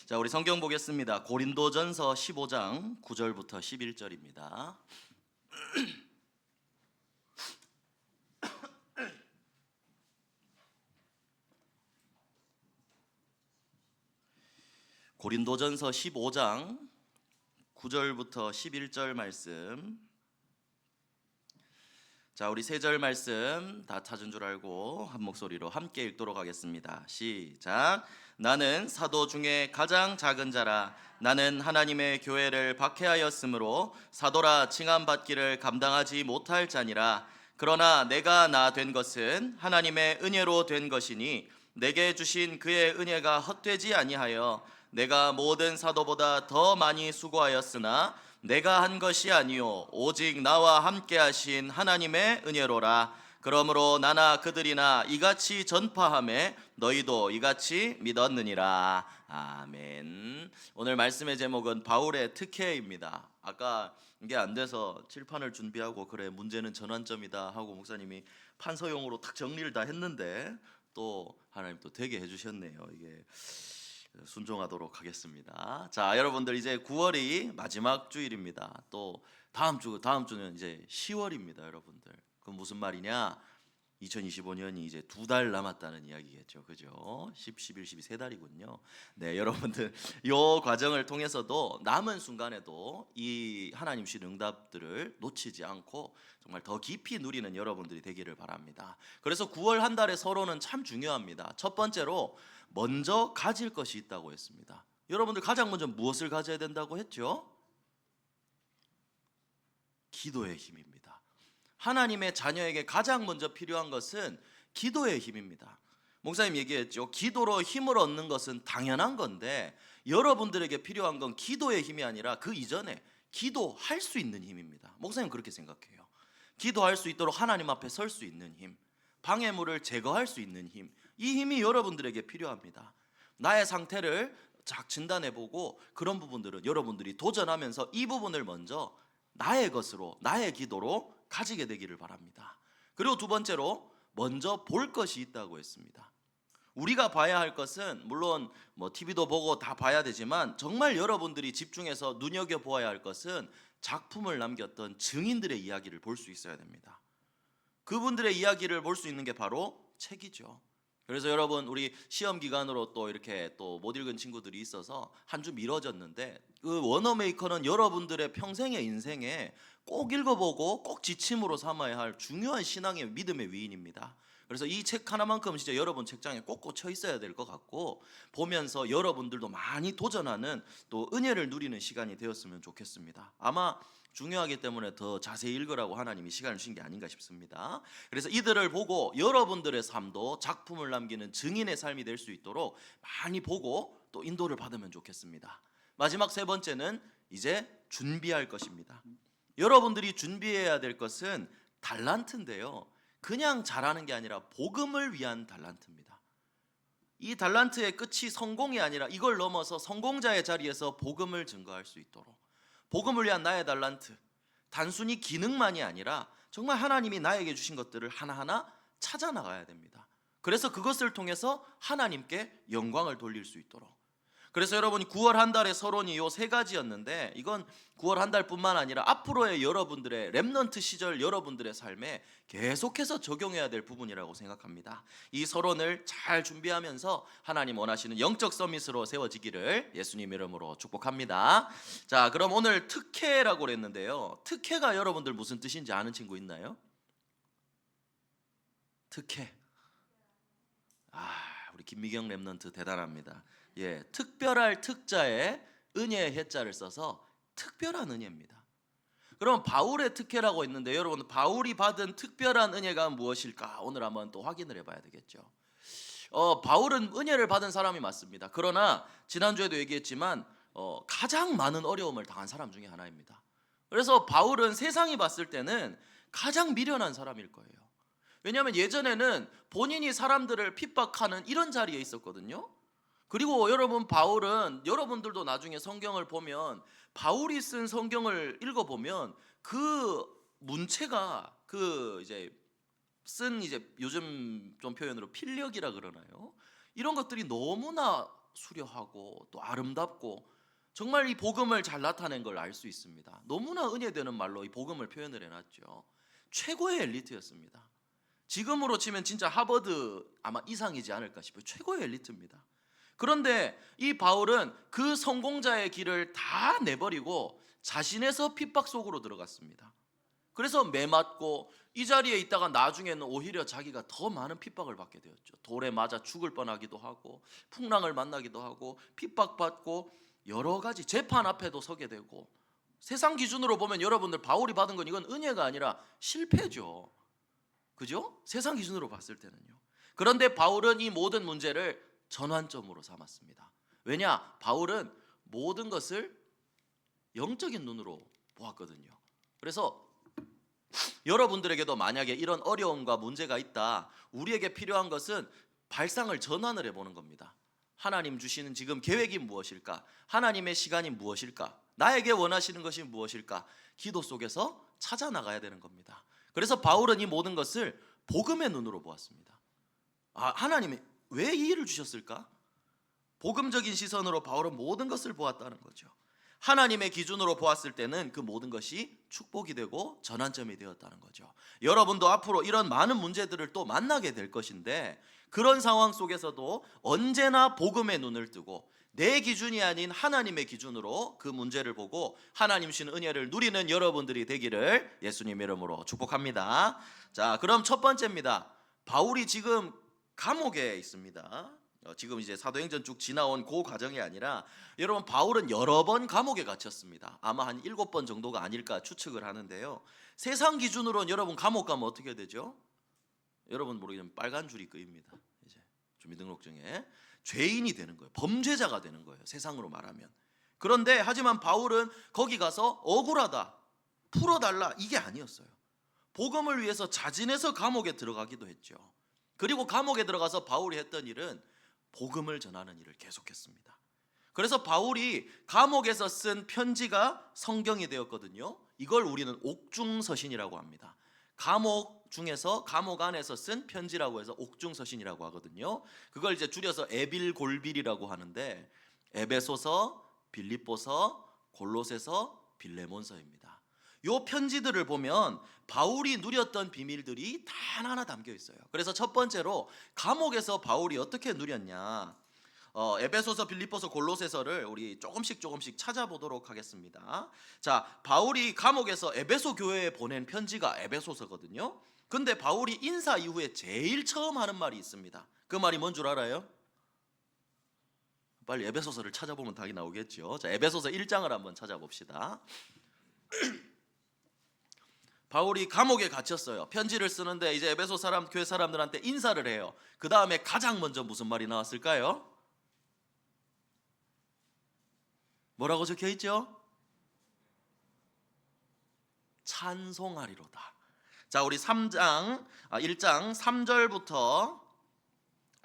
자, 우리 성경 보겠습니다. 고린도전서 15장 9절부터 11절입니다. 고린도전서 15장 9절부터 11절 말씀. 자, 우리 세 절 말씀 다 찾은 줄 알고 한 목소리로 함께 읽도록 하겠습니다. 시작. 나는 사도 중에 가장 작은 자라. 나는 하나님의 교회를 박해하였으므로 사도라 칭함받기를 감당하지 못할 자니라. 그러나 내가 나 된 것은 하나님의 은혜로 된 것이니 내게 주신 그의 은혜가 헛되지 아니하여 내가 모든 사도보다 더 많이 수고하였으나 내가 한 것이 아니요 오직 나와 함께 하신 하나님의 은혜로라. 그러므로 나나 그들이나 이같이 전파하매 너희도 이같이 믿었느니라. 아멘. 오늘 말씀의 제목은 바울의 특혜입니다. 아까 이게 안 돼서 칠판을 준비하고 그래 문제는 전환점이다 하고 목사님이 판서용으로 딱 정리를 다 했는데 또 하나님 또 되게 해주셨네요. 이게 순종하도록 하겠습니다. 자, 여러분들 이제 9월이 마지막 주일입니다. 또 다음 주는 이제 10월입니다, 여러분들. 그건 무슨 말이냐? 2025년이 이제 2달 남았다는 이야기겠죠, 그죠? 10, 11, 12 3달이군요. 네, 여러분들 이 과정을 통해서도 남은 순간에도 이 하나님 주신 응답들을 놓치지 않고 정말 더 깊이 누리는 여러분들이 되기를 바랍니다. 그래서 9월 한 달의 서론은 참 중요합니다. 첫 번째로 먼저 가질 것이 있다고 했습니다. 여러분들 가장 먼저 무엇을 가져야 된다고 했죠? 기도의 힘입니다. 하나님의 자녀에게 가장 먼저 필요한 것은 기도의 힘입니다. 목사님 얘기했죠. 기도로 힘을 얻는 것은 당연한 건데 여러분들에게 필요한 건 기도의 힘이 아니라 그 이전에 기도할 수 있는 힘입니다. 목사님 그렇게 생각해요. 기도할 수 있도록 하나님 앞에 설 수 있는 힘, 방해물을 제거할 수 있는 힘, 이 힘이 여러분들에게 필요합니다. 나의 상태를 쫙 진단해보고 그런 부분들은 여러분들이 도전하면서 이 부분을 먼저 나의 것으로, 나의 기도로 가지게 되기를 바랍니다. 그리고 두 번째로 먼저 볼 것이 있다고 했습니다. 우리가 봐야 할 것은 물론 TV도 보고 다 봐야 되지만 정말 여러분들이 집중해서 눈여겨보아야 할 것은 작품을 남겼던 증인들의 이야기를 볼 수 있어야 됩니다. 그분들의 이야기를 볼 수 있는 게 바로 책이죠. 그래서 여러분 우리 시험 기간으로 또 이렇게 또 못 읽은 친구들이 있어서 한 주 미뤄졌는데 그 워너메이커는 여러분들의 평생의 인생에 꼭 읽어보고 꼭 지침으로 삼아야 할 중요한 신앙의 믿음의 위인입니다. 그래서 이 책 하나만큼 진짜 여러분 책장에 꼭 꽂혀 있어야 될 것 같고 보면서 여러분들도 많이 도전하는 또 은혜를 누리는 시간이 되었으면 좋겠습니다. 아마 중요하기 때문에 더 자세히 읽으라고 하나님이 시간을 주신 게 아닌가 싶습니다. 그래서 이들을 보고 여러분들의 삶도 작품을 남기는 증인의 삶이 될 수 있도록 많이 보고 또 인도를 받으면 좋겠습니다. 마지막 세 번째는 이제 준비할 것입니다. 여러분들이 준비해야 될 것은 달란트인데요. 그냥 잘하는 게 아니라 복음을 위한 달란트입니다. 이 달란트의 끝이 성공이 아니라 이걸 넘어서 성공자의 자리에서 복음을 증거할 수 있도록 복음을 위한 나의 달란트, 단순히 기능만이 아니라 정말 하나님이 나에게 주신 것들을 하나하나 찾아 나가야 됩니다. 그래서 그것을 통해서 하나님께 영광을 돌릴 수 있도록. 그래서 여러분이 9월 한 달의 서론이 요 세 가지였는데 이건 9월 한 달뿐만 아니라 앞으로의 여러분들의 렘넌트 시절 여러분들의 삶에 계속해서 적용해야 될 부분이라고 생각합니다. 이 서론을 잘 준비하면서 하나님 원하시는 영적 서밋으로 세워지기를 예수님 이름으로 축복합니다. 자, 그럼 오늘 특혜라고 그랬는데요. 특혜가 여러분들 무슨 뜻인지 아는 친구 있나요? 특혜. 우리 김미경 렘넌트 대단합니다. 예, 특별할 특자에 은혜의 해자를 써서 특별한 은혜입니다. 그럼 바울의 특혜라고 있는데 여러분 바울이 받은 특별한 은혜가 무엇일까? 오늘 한번 또 확인을 해봐야 되겠죠. 바울은 은혜를 받은 사람이 맞습니다. 그러나 지난주에도 얘기했지만 가장 많은 어려움을 당한 사람 중에 하나입니다. 그래서 바울은 세상이 봤을 때는 가장 미련한 사람일 거예요. 왜냐하면 예전에는 본인이 사람들을 핍박하는 이런 자리에 있었거든요. 그리고 여러분 바울은 여러분들도 나중에 성경을 보면 바울이 쓴 성경을 읽어보면 그 문체가 그 이제 쓴 이제 요즘 좀 표현으로 필력이라 그러나요? 이런 것들이 너무나 수려하고 또 아름답고 정말 이 복음을 잘 나타낸 걸 알 수 있습니다. 너무나 은혜되는 말로 이 복음을 표현을 해놨죠. 최고의 엘리트였습니다. 지금으로 치면 진짜 하버드 아마 이상이지 않을까 싶어요. 최고의 엘리트입니다. 그런데 이 바울은 그 성공자의 길을 다 내버리고 자신에서 핍박 속으로 들어갔습니다. 그래서 매맞고 이 자리에 있다가 나중에는 오히려 자기가 더 많은 핍박을 받게 되었죠. 돌에 맞아 죽을 뻔하기도 하고 풍랑을 만나기도 하고 핍박받고 여러 가지 재판 앞에도 서게 되고, 세상 기준으로 보면 여러분들 바울이 받은 건 이건 은혜가 아니라 실패죠. 그죠? 세상 기준으로 봤을 때는요. 그런데 바울은 이 모든 문제를 전환점으로 삼았습니다. 왜냐? 바울은 모든 것을 영적인 눈으로 보았거든요. 그래서 여러분들에게도 만약에 이런 어려움과 문제가 있다, 우리에게 필요한 것은 발상을 전환을 해보는 겁니다. 하나님 주시는 지금 계획이 무엇일까? 하나님의 시간이 무엇일까? 나에게 원하시는 것이 무엇일까? 기도 속에서 찾아 나가야 되는 겁니다. 그래서 바울은 이 모든 것을 복음의 눈으로 보았습니다. 하나님이 왜 이 일을 주셨을까? 복음적인 시선으로 바울은 모든 것을 보았다는 거죠. 하나님의 기준으로 보았을 때는 그 모든 것이 축복이 되고 전환점이 되었다는 거죠. 여러분도 앞으로 이런 많은 문제들을 또 만나게 될 것인데, 그런 상황 속에서도 언제나 복음의 눈을 뜨고 내 기준이 아닌 하나님의 기준으로 그 문제를 보고 하나님 주신 은혜를 누리는 여러분들이 되기를 예수님 이름으로 축복합니다. 자, 그럼 첫 번째입니다. 바울이 지금 감옥에 있습니다. 지금 이제 사도행전 쭉 지나온 그 과정이 아니라, 여러분 바울은 여러 번 감옥에 갇혔습니다. 아마 한 7번 정도가 아닐까 추측을 하는데요. 세상 기준으로는 여러분 감옥 가면 어떻게 되죠? 여러분 모르겠지만 빨간 줄이 끄입니다. 이제 주민등록증에 죄인이 되는 거예요. 범죄자가 되는 거예요, 세상으로 말하면. 그런데 하지만 바울은 거기 가서 억울하다, 풀어달라, 이게 아니었어요. 복음을 위해서 자진해서 감옥에 들어가기도 했죠. 그리고 감옥에 들어가서 바울이 했던 일은 복음을 전하는 일을 계속했습니다. 그래서 바울이 감옥에서 쓴 편지가 성경이 되었거든요. 이걸 우리는 옥중서신이라고 합니다. 감옥 중에서 감옥 안에서 쓴 편지라고 해서 옥중서신이라고 하거든요. 그걸 이제 줄여서 에빌골빌이라고 하는데, 에베소서, 빌립보서, 골로새서, 빌레몬서입니다. 이 편지들을 보면 바울이 누렸던 비밀들이 다 하나하나 담겨 있어요. 그래서 첫 번째로 감옥에서 바울이 어떻게 누렸냐, 에베소서, 빌립보서, 골로새서를 우리 조금씩 찾아보도록 하겠습니다. 자, 바울이 감옥에서 에베소 교회에 보낸 편지가 에베소서거든요. 근데 바울이 인사 이후에 제일 처음 하는 말이 있습니다. 그 말이 뭔 줄 알아요? 빨리 에베소서를 찾아보면 답이 나오겠죠. 자, 에베소서 1장을 한번 찾아봅시다. 바울이 감옥에 갇혔어요. 편지를 쓰는데 이제 에베소 교회 사람들한테 인사를 해요. 그 다음에 가장 먼저 무슨 말이 나왔을까요? 뭐라고 적혀 있죠? 찬송하리로다. 자, 우리 1장 3절부터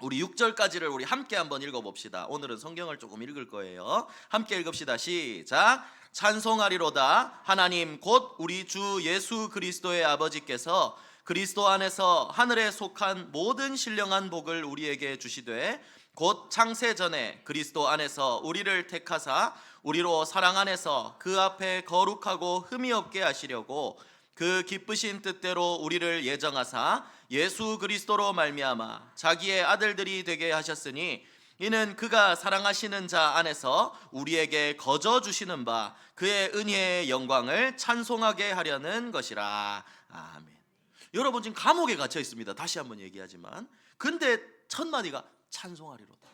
우리 6절까지를 우리 함께 한번 읽어봅시다. 오늘은 성경을 조금 읽을 거예요. 함께 읽읍시다. 시작. 찬송하리로다. 하나님 곧 우리 주 예수 그리스도의 아버지께서 그리스도 안에서 하늘에 속한 모든 신령한 복을 우리에게 주시되, 곧 창세 전에 그리스도 안에서 우리를 택하사 우리로 사랑 안에서 그 앞에 거룩하고 흠이 없게 하시려고 그 기쁘신 뜻대로 우리를 예정하사 예수 그리스도로 말미암아 자기의 아들들이 되게 하셨으니, 이는 그가 사랑하시는 자 안에서 우리에게 거저 주시는 바 그의 은혜의 영광을 찬송하게 하려는 것이라. 아멘. 여러분 지금 감옥에 갇혀 있습니다. 다시 한번 얘기하지만, 근데 첫 마디가 찬송하리로다.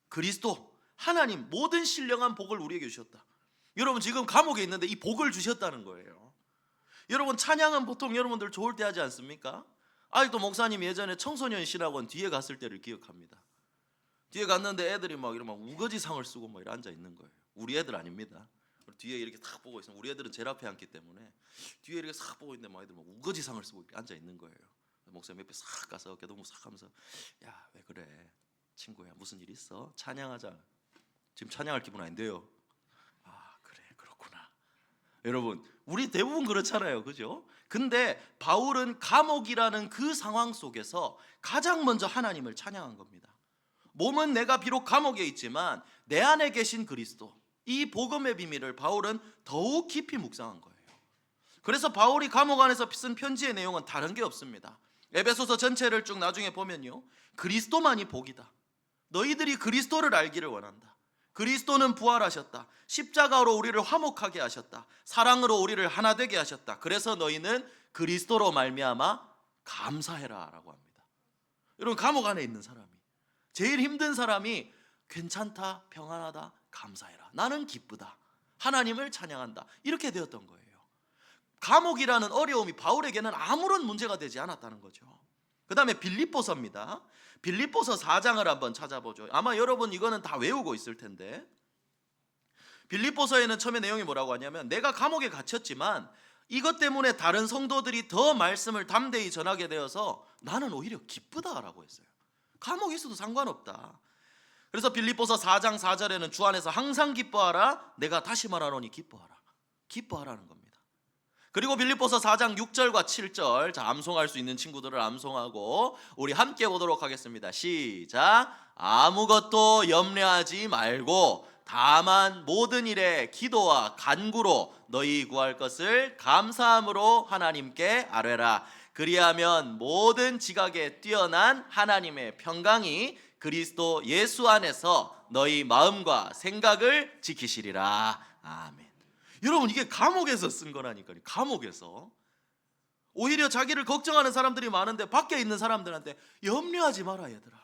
그리스도 하나님 모든 신령한 복을 우리에게 주셨다. 여러분 지금 감옥에 있는데 이 복을 주셨다는 거예요. 여러분 찬양은 보통 여러분들 좋을 때 하지 않습니까? 아직도 목사님 예전에 청소년 신학원 뒤에 갔을 때를 기억합니다. 뒤에 갔는데 애들이 막 이러면 우거지상을 쓰고 막 이렇게 앉아 있는 거예요. 우리 애들 아닙니다. 뒤에 이렇게 탁 보고 있으면, 우리 애들은 제일 앞에 앉기 때문에 뒤에 이렇게 싹 보고 있는데 막 애들 막 우거지상을 쓰고 이렇게 앉아 있는 거예요. 목사님 옆에 싹 가서 기도문 싹 하면서, 야, 왜 그래 친구야, 무슨 일 있어? 찬양하자. 지금 찬양할 기분 아닌데요. 아, 그래, 그렇구나. 여러분 우리 대부분 그렇잖아요, 그죠? 근데 바울은 감옥이라는 그 상황 속에서 가장 먼저 하나님을 찬양한 겁니다. 몸은 내가 비록 감옥에 있지만 내 안에 계신 그리스도, 이 복음의 비밀을 바울은 더욱 깊이 묵상한 거예요. 그래서 바울이 감옥 안에서 쓴 편지의 내용은 다른 게 없습니다. 에베소서 전체를 쭉 나중에 보면요, 그리스도만이 복이다. 너희들이 그리스도를 알기를 원한다. 그리스도는 부활하셨다. 십자가로 우리를 화목하게 하셨다. 사랑으로 우리를 하나 되게 하셨다. 그래서 너희는 그리스도로 말미암아 감사해라 라고 합니다. 여러분, 감옥 안에 있는 사람이, 제일 힘든 사람이 괜찮다, 평안하다, 감사해라, 나는 기쁘다, 하나님을 찬양한다, 이렇게 되었던 거예요. 감옥이라는 어려움이 바울에게는 아무런 문제가 되지 않았다는 거죠. 그 다음에 빌립보서입니다. 빌립보서 4장을 한번 찾아보죠. 아마 여러분 이거는 다 외우고 있을 텐데, 빌립보서에는 처음에 내용이 뭐라고 하냐면, 내가 감옥에 갇혔지만 이것 때문에 다른 성도들이 더 말씀을 담대히 전하게 되어서 나는 오히려 기쁘다라고 했어요. 감옥에 있어도 상관없다. 그래서 빌립보서 4장 4절에는 주 안에서 항상 기뻐하라, 내가 다시 말하노니 기뻐하라, 기뻐하라는 겁니다. 그리고 빌립보서 4장 6절과 7절, 자, 암송할 수 있는 친구들을 암송하고 우리 함께 보도록 하겠습니다. 시작. 아무것도 염려하지 말고 다만 모든 일에 기도와 간구로 너희 구할 것을 감사함으로 하나님께 아뢰라. 그리하면 모든 지각에 뛰어난 하나님의 평강이 그리스도 예수 안에서 너희 마음과 생각을 지키시리라. 아멘. 여러분, 이게 감옥에서 쓴 거라니까요. 감옥에서. 오히려 자기를 걱정하는 사람들이 많은데 밖에 있는 사람들한테 염려하지 마라 얘들아,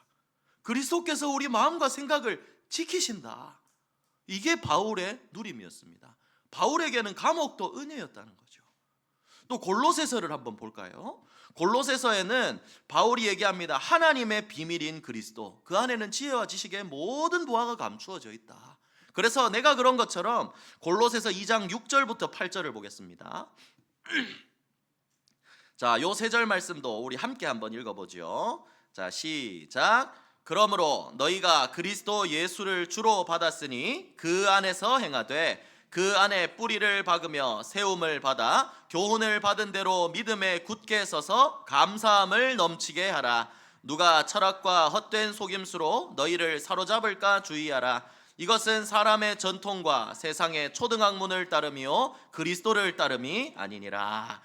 그리스도께서 우리 마음과 생각을 지키신다. 이게 바울의 누림이었습니다. 바울에게는 감옥도 은혜였다는 거죠. 또 골로새서를 한번 볼까요? 골로새서에는 바울이 얘기합니다. 하나님의 비밀인 그리스도, 그 안에는 지혜와 지식의 모든 보화가 감추어져 있다. 그래서 내가 그런 것처럼 골로새서 2장 6절부터 8절을 보겠습니다. 자, 요 세 절 말씀도 우리 함께 한번 읽어보죠. 자, 시작. 그러므로 너희가 그리스도 예수를 주로 받았으니 그 안에서 행하되 그 안에 뿌리를 박으며 세움을 받아 교훈을 받은 대로 믿음에 굳게 서서 감사함을 넘치게 하라. 누가 철학과 헛된 속임수로 너희를 사로잡을까 주의하라. 이것은 사람의 전통과 세상의 초등학문을 따름이요 그리스도를 따름이 아니니라.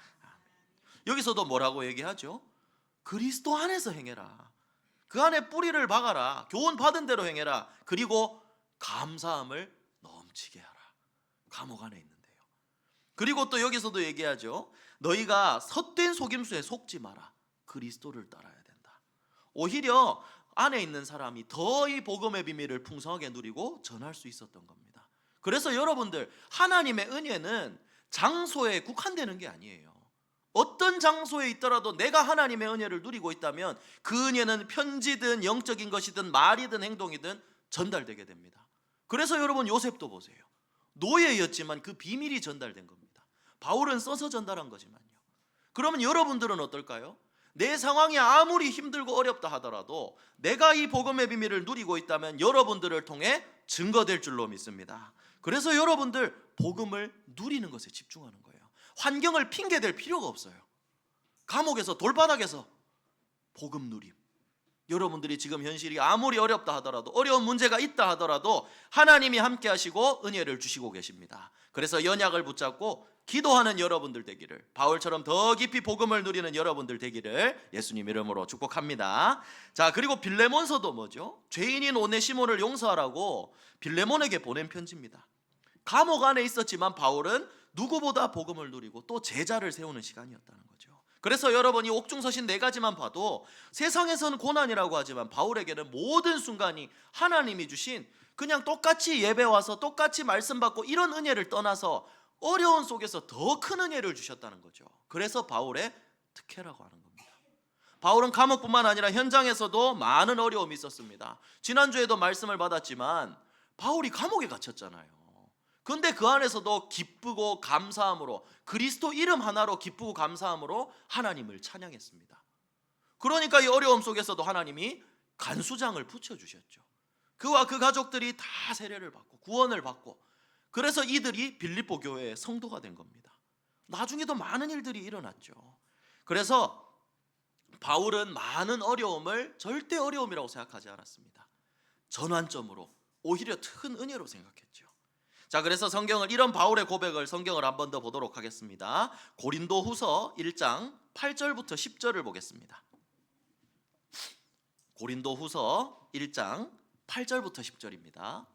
여기서도 뭐라고 얘기하죠? 그리스도 안에서 행해라. 그 안에 뿌리를 박아라. 교훈 받은 대로 행해라. 그리고 감사함을 넘치게 하라. 감옥 안에 있는데요. 그리고 또 여기서도 얘기하죠. 너희가 헛된 속임수에 속지 마라. 그리스도를 따라야 된다. 오히려 안에 있는 사람이 더 이 복음의 비밀을 풍성하게 누리고 전할 수 있었던 겁니다. 그래서 여러분들, 하나님의 은혜는 장소에 국한되는 게 아니에요. 어떤 장소에 있더라도 내가 하나님의 은혜를 누리고 있다면 그 은혜는 편지든 영적인 것이든 말이든 행동이든 전달되게 됩니다. 그래서 여러분, 요셉도 보세요. 노예였지만 그 비밀이 전달된 겁니다. 바울은 써서 전달한 거지만요. 그러면 여러분들은 어떨까요? 내 상황이 아무리 힘들고 어렵다 하더라도 내가 이 복음의 비밀을 누리고 있다면 여러분들을 통해 증거될 줄로 믿습니다. 그래서 여러분들, 복음을 누리는 것에 집중하는 거예요. 환경을 핑계댈 필요가 없어요. 감옥에서, 돌바닥에서 복음 누림. 여러분들이 지금 현실이 아무리 어렵다 하더라도, 어려운 문제가 있다 하더라도 하나님이 함께 하시고 은혜를 주시고 계십니다. 그래서 연약을 붙잡고 기도하는 여러분들 되기를, 바울처럼 더 깊이 복음을 누리는 여러분들 되기를 예수님 이름으로 축복합니다. 자, 그리고 빌레몬서도 뭐죠? 죄인인 오네시모를 용서하라고 빌레몬에게 보낸 편지입니다. 감옥 안에 있었지만 바울은 누구보다 복음을 누리고 또 제자를 세우는 시간이었다는 거죠. 그래서 여러분이 옥중서신 4가지만 봐도 세상에서는 고난이라고 하지만 바울에게는 모든 순간이 하나님이 주신, 그냥 똑같이 예배 와서 똑같이 말씀 받고 이런 은혜를 떠나서 어려운 속에서 더 큰 은혜를 주셨다는 거죠. 그래서 바울의 특혜라고 하는 겁니다. 바울은 감옥뿐만 아니라 현장에서도 많은 어려움이 있었습니다. 지난주에도 말씀을 받았지만 바울이 감옥에 갇혔잖아요. 그런데 그 안에서도 기쁘고 감사함으로, 그리스도 이름 하나로 기쁘고 감사함으로 하나님을 찬양했습니다. 그러니까 이 어려움 속에서도 하나님이 간수장을 붙여주셨죠. 그와 그 가족들이 다 세례를 받고 구원을 받고, 그래서 이들이 빌립보 교회의 성도가 된 겁니다. 나중에도 많은 일들이 일어났죠. 그래서 바울은 많은 어려움을 절대 어려움이라고 생각하지 않았습니다. 전환점으로 오히려 큰 은혜로 생각했죠. 자, 그래서 성경을 이런 바울의 고백을 성경을 한 번 더 보도록 하겠습니다. 고린도후서 1장 8절부터 10절을 보겠습니다. 고린도후서 1장 8절부터 10절입니다.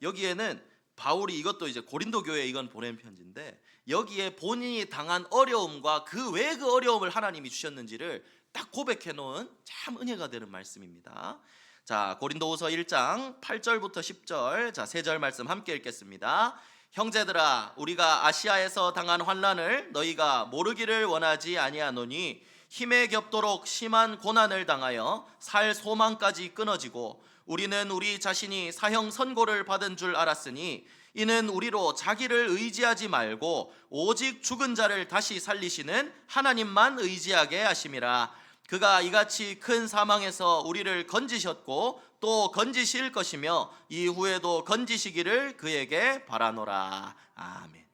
여기에는 바울이 이것도 이제 고린도 교회에 이건 보낸 편지인데 여기에 본인이 당한 어려움과 그 왜 그 어려움을 하나님이 주셨는지를 딱 고백해 놓은 참 은혜가 되는 말씀입니다. 자, 고린도후서 1장 8절부터 10절, 자, 3절 말씀 함께 읽겠습니다. 형제들아, 우리가 아시아에서 당한 환난을 너희가 모르기를 원하지 아니하노니 힘에 겹도록 심한 고난을 당하여 살 소망까지 끊어지고 우리는 우리 자신이 사형 선고를 받은 줄 알았으니 이는 우리로 자기를 의지하지 말고 오직 죽은 자를 다시 살리시는 하나님만 의지하게 하심이라. 그가 이같이 큰 사망에서 우리를 건지셨고 또 건지실 것이며 이후에도 건지시기를 그에게 바라노라. 아멘.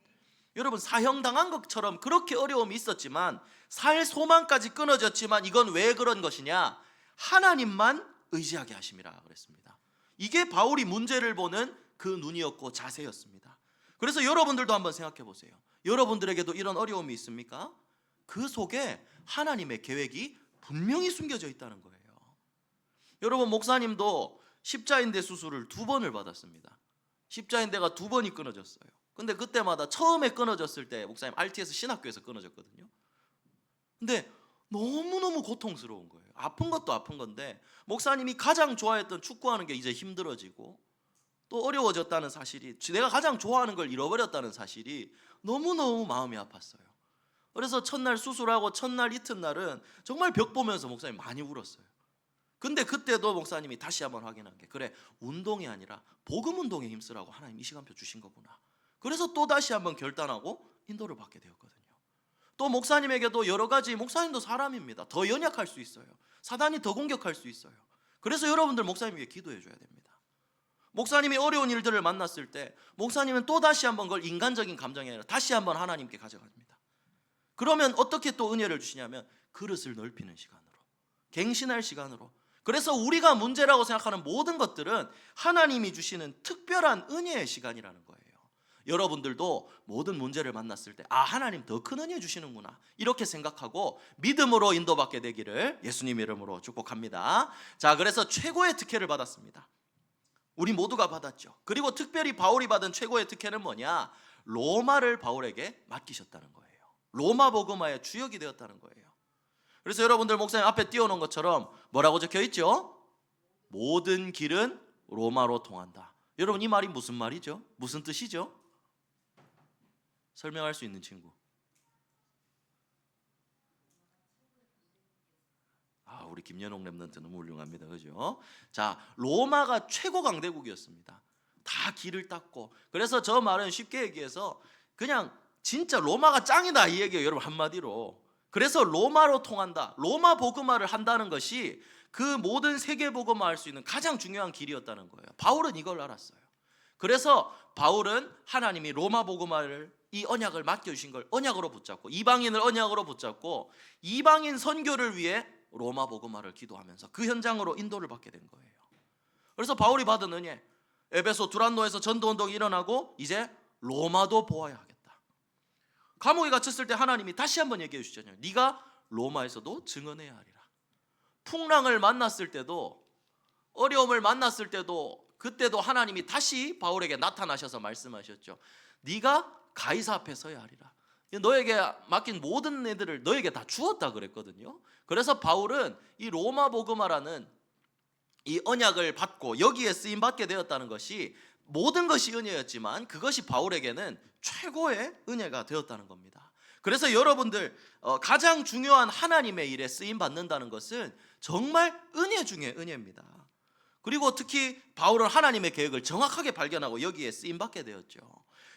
여러분, 사형당한 것처럼 그렇게 어려움이 있었지만 살 소망까지 끊어졌지만 이건 왜 그런 것이냐? 하나님만 의지하게 하심이라 그랬습니다. 이게 바울이 문제를 보는 그 눈이었고 자세였습니다. 그래서 여러분들도 한번 생각해 보세요. 여러분들에게도 이런 어려움이 있습니까? 그 속에 하나님의 계획이 분명히 숨겨져 있다는 거예요. 여러분, 목사님도 십자인대 수술을 2번을 받았습니다. 십자인대가 2번이 끊어졌어요. 근데 그때마다 처음에 끊어졌을 때 목사님 RTS 신학교에서 끊어졌거든요. 근데 너무너무 고통스러운 거예요. 아픈 것도 아픈 건데 목사님이 가장 좋아했던 축구하는 게 이제 힘들어지고 또 어려워졌다는 사실이, 내가 가장 좋아하는 걸 잃어버렸다는 사실이 너무너무 마음이 아팠어요. 그래서 첫날 수술하고 첫날 이튿날은 정말 벽 보면서 목사님 많이 울었어요. 근데 그때도 목사님이 다시 한번 확인한 게, 그래, 운동이 아니라 복음 운동에 힘쓰라고 하나님 이 시간표 주신 거구나. 그래서 또 다시 한번 결단하고 인도를 받게 되었거든요. 또 목사님에게도 여러 가지, 목사님도 사람입니다. 더 연약할 수 있어요. 사단이 더 공격할 수 있어요. 그래서 여러분들 목사님 위해 기도해 줘야 됩니다. 목사님이 어려운 일들을 만났을 때 목사님은 또 다시 한번 그걸 인간적인 감정이 아니라 다시 한번 하나님께 가져갑니다. 그러면 어떻게 또 은혜를 주시냐면 그릇을 넓히는 시간으로, 갱신할 시간으로. 그래서 우리가 문제라고 생각하는 모든 것들은 하나님이 주시는 특별한 은혜의 시간이라는 거예요. 여러분들도 모든 문제를 만났을 때 하나님 더 큰 은혜 주시는구나 이렇게 생각하고 믿음으로 인도받게 되기를 예수님 이름으로 축복합니다. 자, 그래서 최고의 특혜를 받았습니다. 우리 모두가 받았죠. 그리고 특별히 바울이 받은 최고의 특혜는 뭐냐? 로마를 바울에게 맡기셨다는 거예요. 로마 복음화의 주역이 되었다는 거예요. 그래서 여러분들 목사님 앞에 띄워놓은 것처럼 뭐라고 적혀 있죠? 모든 길은 로마로 통한다. 여러분, 이 말이 무슨 말이죠? 무슨 뜻이죠? 설명할 수 있는 친구. 우리 김연옥 랩런트 너무 훌륭합니다. 그죠? 자, 로마가 최고 강대국이었습니다. 다 길을 닦고. 그래서 저 말은 쉽게 얘기해서 그냥 진짜 로마가 짱이다 이 얘기예요. 여러분, 한마디로. 그래서 로마로 통한다. 로마 복음화를 한다는 것이 그 모든 세계 복음화 할 수 있는 가장 중요한 길이었다는 거예요. 바울은 이걸 알았어요. 그래서 바울은 하나님이 로마 복음화를, 이 언약을 맡겨주신 걸 언약으로 붙잡고, 이방인을 언약으로 붙잡고 이방인 선교를 위해 로마 복음화를 기도하면서 그 현장으로 인도를 받게 된 거예요. 그래서 바울이 받은 은혜, 에베소 두란노에서 전도운동이 일어나고 이제 로마도 보아야 하겠다. 감옥에 갇혔을 때 하나님이 다시 한번 얘기해 주시잖아요. 네가 로마에서도 증언해야 하리라. 풍랑을 만났을 때도, 어려움을 만났을 때도, 그때도 하나님이 다시 바울에게 나타나셔서 말씀하셨죠. 네가 가이사 앞에 서야 하리라. 너에게 맡긴 모든 애들을 너에게 다 주었다 그랬거든요. 그래서 바울은 이 로마 복음화라는 이 언약을 받고 여기에 쓰임 받게 되었다는 것이 모든 것이 은혜였지만 그것이 바울에게는 최고의 은혜가 되었다는 겁니다. 그래서 여러분들 가장 중요한 하나님의 일에 쓰임 받는다는 것은 정말 은혜 중에 은혜입니다. 그리고 특히 바울은 하나님의 계획을 정확하게 발견하고 여기에 쓰임 받게 되었죠.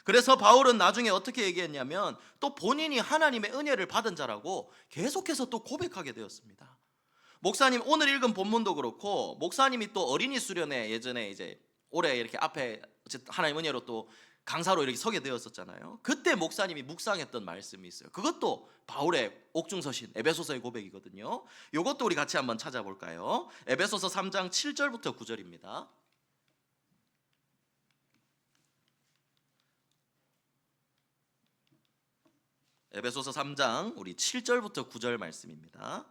그래서 바울은 나중에 어떻게 얘기했냐면 또 본인이 하나님의 은혜를 받은 자라고 계속해서 또 고백하게 되었습니다. 목사님 오늘 읽은 본문도 그렇고, 목사님이 또 어린이 수련회 예전에 이제 올해 이렇게 앞에 하나님 은혜로 또 강사로 이렇게 서게 되었었잖아요. 그때 목사님이 묵상했던 말씀이 있어요. 그것도 바울의 옥중서신 에베소서의 고백이거든요. 이것도 우리 같이 한번 찾아볼까요? 에베소서 3장 7절부터 9절입니다. 에베소서 3장 우리 7절부터 9절 말씀입니다.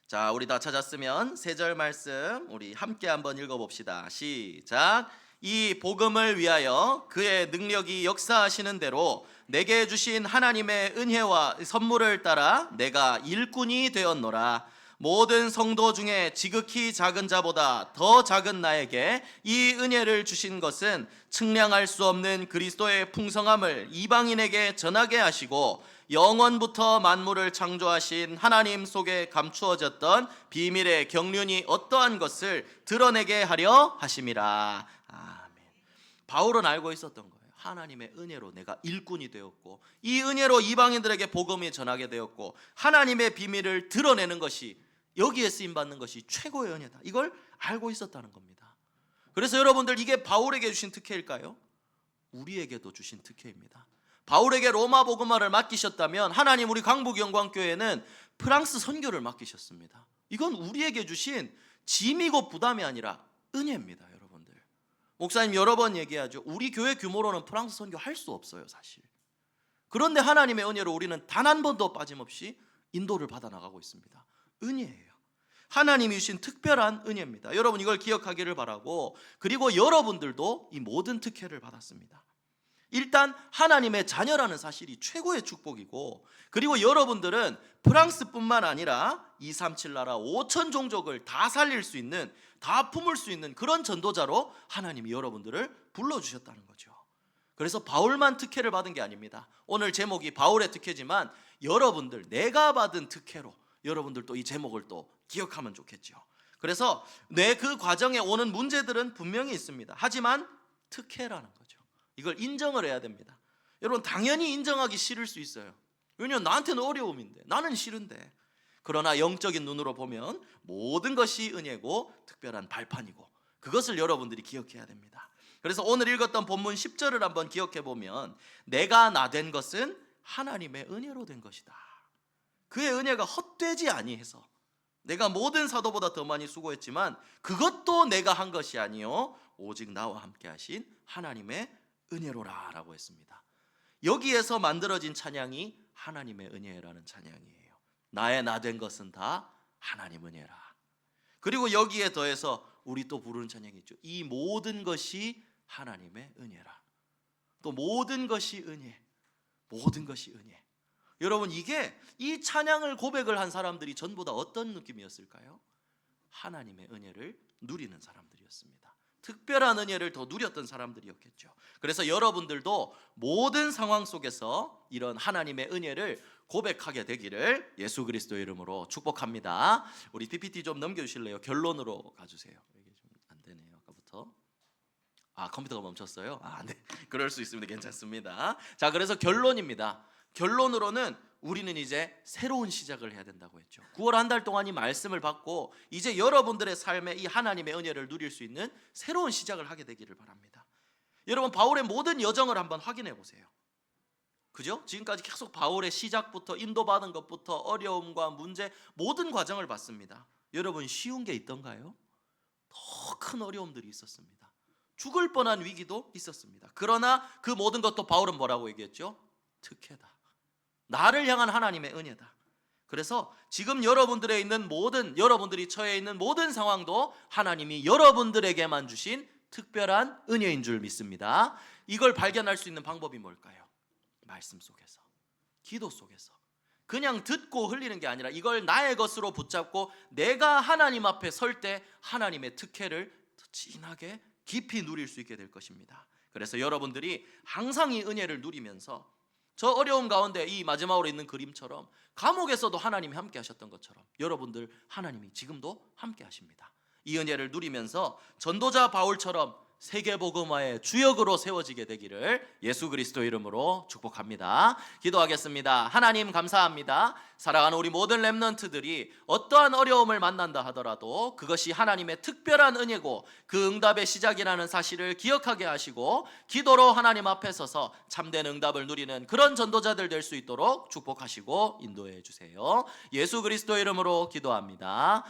자, 우리 다 찾았으면 세 절 말씀 우리 함께 한번 읽어봅시다. 시작. 이 복음을 위하여 그의 능력이 역사하시는 대로 내게 주신 하나님의 은혜와 선물을 따라 내가 일꾼이 되었노라. 모든 성도 중에 지극히 작은 자보다 더 작은 나에게 이 은혜를 주신 것은 측량할 수 없는 그리스도의 풍성함을 이방인에게 전하게 하시고 영원부터 만물을 창조하신 하나님 속에 감추어졌던 비밀의 경륜이 어떠한 것을 드러내게 하려 하심이라. 아멘. 바울은 알고 있었던 거예요. 하나님의 은혜로 내가 일꾼이 되었고 이 은혜로 이방인들에게 복음이 전하게 되었고 하나님의 비밀을 드러내는 것이 여기에 쓰임받는 것이 최고의 은혜다. 이걸 알고 있었다는 겁니다. 그래서 여러분들 이게 바울에게 주신 특혜일까요? 우리에게도 주신 특혜입니다. 바울에게 로마 복음화를 맡기셨다면 하나님 우리 강북영광교회는 프랑스 선교를 맡기셨습니다. 이건 우리에게 주신 짐이고 부담이 아니라 은혜입니다. 여러분들, 목사님 여러 번 얘기하죠. 우리 교회 규모로는 프랑스 선교 할 수 없어요 사실. 그런데 하나님의 은혜로 우리는 단 한 번도 빠짐없이 인도를 받아 나가고 있습니다. 은혜예요. 하나님이 주신 특별한 은혜입니다. 여러분 이걸 기억하기를 바라고, 그리고 여러분들도 이 모든 특혜를 받았습니다. 일단 하나님의 자녀라는 사실이 최고의 축복이고, 그리고 여러분들은 프랑스뿐만 아니라 237 나라 5천 종족을 다 살릴 수 있는, 다 품을 수 있는 그런 전도자로 하나님이 여러분들을 불러주셨다는 거죠. 그래서 바울만 특혜를 받은 게 아닙니다. 오늘 제목이 바울의 특혜지만 여러분들, 내가 받은 특혜로 여러분들도 이 제목을 또 기억하면 좋겠죠. 그래서 내 그 과정에 오는 문제들은 분명히 있습니다. 하지만 특혜라는 거죠. 이걸 인정을 해야 됩니다. 여러분 당연히 인정하기 싫을 수 있어요. 왜냐하면 나한테는 어려움인데, 나는 싫은데. 그러나 영적인 눈으로 보면 모든 것이 은혜고 특별한 발판이고, 그것을 여러분들이 기억해야 됩니다. 그래서 오늘 읽었던 본문 10절을 한번 기억해 보면, 내가 나 된 것은 하나님의 은혜로 된 것이다. 그의 은혜가 헛되지 아니해서, 내가 모든 사도보다 더 많이 수고했지만 그것도 내가 한 것이 아니요 오직 나와 함께 하신 하나님의 은혜로라 라고 했습니다. 여기에서 만들어진 찬양이 하나님의 은혜라는 찬양이에요. 나의 나 된 것은 다 하나님 은혜라. 그리고 여기에 더해서 우리 또 부르는 찬양이 있죠. 이 모든 것이 하나님의 은혜라. 또 모든 것이 은혜, 모든 것이 은혜. 여러분 이게, 이 찬양을 고백을 한 사람들이 전부 다 어떤 느낌이었을까요? 하나님의 은혜를 누리는 사람들이었습니다. 특별한 은혜를 더 누렸던 사람들이었겠죠. 그래서 여러분들도 모든 상황 속에서 이런 하나님의 은혜를 고백하게 되기를 예수 그리스도의 이름으로 축복합니다. 우리 PPT 좀 넘겨주실래요? 결론으로 가주세요. 이게 좀 안 되네요. 아까부터. 컴퓨터가 멈췄어요? 네, 그럴 수 있습니다. 괜찮습니다. 자, 그래서 결론입니다. 결론으로는 우리는 이제 새로운 시작을 해야 된다고 했죠. 9월 한 달 동안 이 말씀을 받고 이제 여러분들의 삶에 이 하나님의 은혜를 누릴 수 있는 새로운 시작을 하게 되기를 바랍니다. 여러분 바울의 모든 여정을 한번 확인해 보세요. 그죠? 지금까지 계속 바울의 시작부터 인도받은 것부터 어려움과 문제, 모든 과정을 봤습니다. 여러분 쉬운 게 있던가요? 더 큰 어려움들이 있었습니다. 죽을 뻔한 위기도 있었습니다. 그러나 그 모든 것도 바울은 뭐라고 얘기했죠? 특혜다. 나를 향한 하나님의 은혜다. 그래서 지금 여러분들에 있는 모든, 여러분들이 처해 있는 모든 상황도 하나님이 여러분들에게만 주신 특별한 은혜인 줄 믿습니다. 이걸 발견할 수 있는 방법이 뭘까요? 말씀 속에서, 기도 속에서. 그냥 듣고 흘리는 게 아니라 이걸 나의 것으로 붙잡고 내가 하나님 앞에 설 때 하나님의 특혜를 더 진하게 깊이 누릴 수 있게 될 것입니다. 그래서 여러분들이 항상 이 은혜를 누리면서, 저 어려움 가운데 이 마지막으로 있는 그림처럼 감옥에서도 하나님이 함께 하셨던 것처럼 여러분들 하나님이 지금도 함께 하십니다. 이 은혜를 누리면서 전도자 바울처럼 세계복음화의 주역으로 세워지게 되기를 예수 그리스도 이름으로 축복합니다. 기도하겠습니다. 하나님 감사합니다. 사랑하는 우리 모든 렘넌트들이 어떠한 어려움을 만난다 하더라도 그것이 하나님의 특별한 은혜고 그 응답의 시작이라는 사실을 기억하게 하시고 기도로 하나님 앞에 서서 참된 응답을 누리는 그런 전도자들 될 수 있도록 축복하시고 인도해 주세요. 예수 그리스도 이름으로 기도합니다.